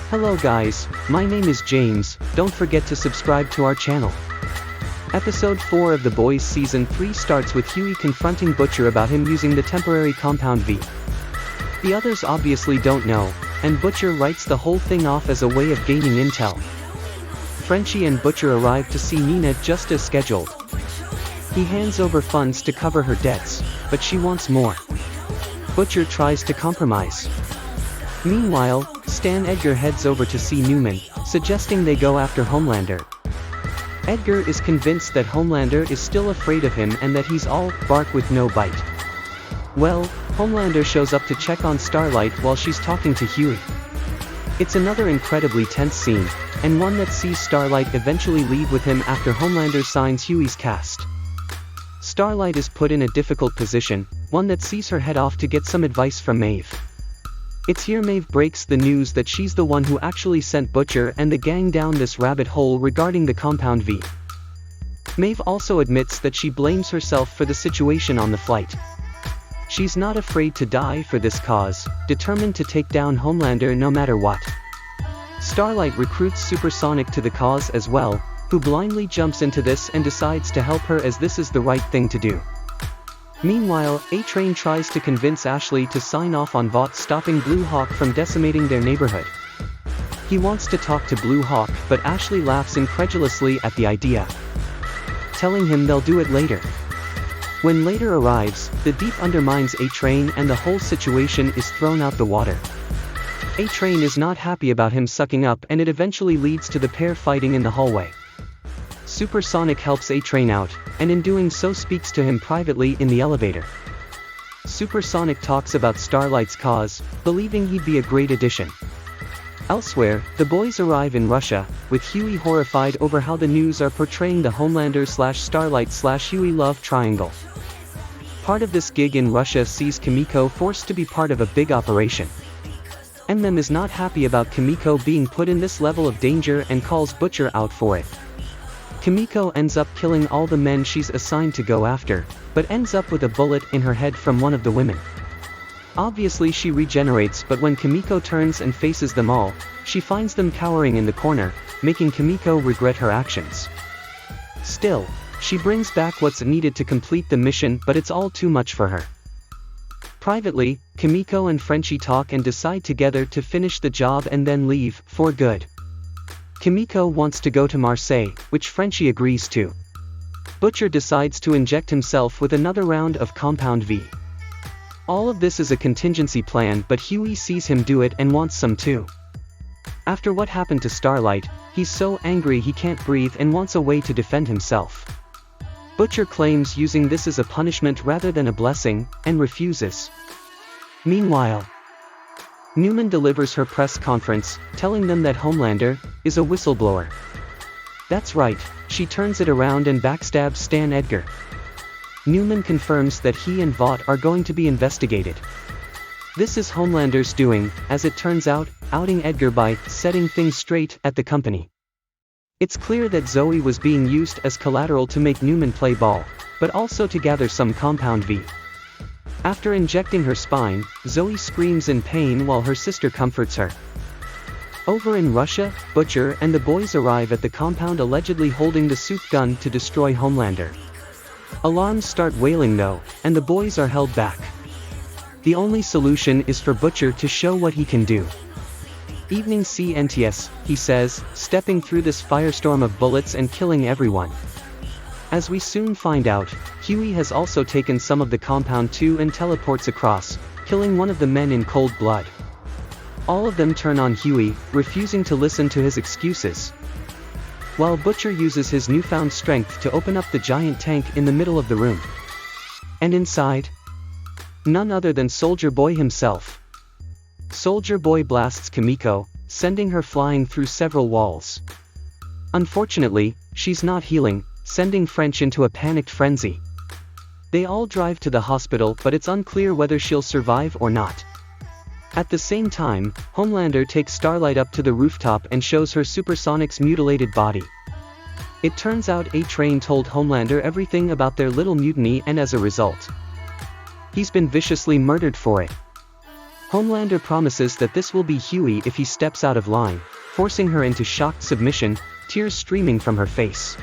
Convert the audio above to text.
Hello guys, my name is James, don't forget to subscribe to our channel. Episode 4 of The Boys Season 3 starts with Hughie confronting Butcher about him using the temporary compound V. The others obviously don't know, and Butcher writes the whole thing off as a way of gaining intel. Frenchie and Butcher arrive to see Nina just as scheduled. He hands over funds to cover her debts, but she wants more. Butcher tries to compromise. Meanwhile, Stan Edgar heads over to see Newman, suggesting they go after Homelander. Edgar is convinced that Homelander is still afraid of him and that he's all bark with no bite. Well, Homelander shows up to check on Starlight while she's talking to Hughie. It's another incredibly tense scene, and one that sees Starlight eventually leave with him after Homelander signs Hughie's cast. Starlight is put in a difficult position, one that sees her head off to get some advice from Maeve. It's here Maeve breaks the news that she's the one who actually sent Butcher and the gang down this rabbit hole regarding the compound V. Maeve also admits that she blames herself for the situation on the flight. She's not afraid to die for this cause, determined to take down Homelander no matter what. Starlight recruits Supersonic to the cause as well, who blindly jumps into this and decides to help her as this is the right thing to do. Meanwhile, A-Train tries to convince Ashley to sign off on Vought stopping Blue Hawk from decimating their neighborhood. He wants to talk to Blue Hawk, but Ashley laughs incredulously at the idea, telling him they'll do it later. When later arrives, the Deep undermines A-Train and the whole situation is thrown out the water. A-Train is not happy about him sucking up and it eventually leads to the pair fighting in the hallway. Supersonic helps A-Train out, and in doing so speaks to him privately in the elevator. Supersonic talks about Starlight's cause, believing he'd be a great addition. Elsewhere, the boys arrive in Russia, with Hughie horrified over how the news are portraying the Homelander/Starlight/Hughie love triangle. Part of this gig in Russia sees Kamiko forced to be part of a big operation. MM is not happy about Kamiko being put in this level of danger and calls Butcher out for it. Kamiko ends up killing all the men she's assigned to go after, but ends up with a bullet in her head from one of the women. Obviously she regenerates, but when Kamiko turns and faces them all, she finds them cowering in the corner, making Kamiko regret her actions. Still, she brings back what's needed to complete the mission, but it's all too much for her. Privately, Kamiko and Frenchie talk and decide together to finish the job and then leave, for good. Kamiko wants to go to Marseille, which Frenchie agrees to. Butcher decides to inject himself with another round of Compound V. All of this is a contingency plan, but Hughie sees him do it and wants some too. After what happened to Starlight, he's so angry he can't breathe and wants a way to defend himself. Butcher claims using this as a punishment rather than a blessing, and refuses. Meanwhile, Newman delivers her press conference, telling them that Homelander is a whistleblower. That's right, she turns it around and backstabs Stan Edgar. Newman confirms that he and Vought are going to be investigated. This is Homelander's doing, as it turns out, outing Edgar by setting things straight at the company. It's clear that Zoe was being used as collateral to make Newman play ball, but also to gather some Compound V. After injecting her spine, Zoe screams in pain while her sister comforts her. Over in Russia, Butcher and the boys arrive at the compound allegedly holding the suit gun to destroy Homelander. Alarms start wailing though, and the boys are held back. The only solution is for Butcher to show what he can do. Evening CNTS, he says, stepping through this firestorm of bullets and killing everyone. As we soon find out, Hughie has also taken some of the compound too and teleports across, killing one of the men in cold blood. All of them turn on Hughie, refusing to listen to his excuses. While Butcher uses his newfound strength to open up the giant tank in the middle of the room. And inside? None other than Soldier Boy himself. Soldier Boy blasts Kamiko, sending her flying through several walls. Unfortunately, she's not healing, sending French into a panicked frenzy. They all drive to the hospital, but it's unclear whether she'll survive or not. At the same time, Homelander takes Starlight up to the rooftop and shows her Supersonic's mutilated body. It turns out A-Train told Homelander everything about their little mutiny, and as a result, he's been viciously murdered for it. Homelander promises that this will be Hughie if he steps out of line, forcing her into shocked submission, tears streaming from her face.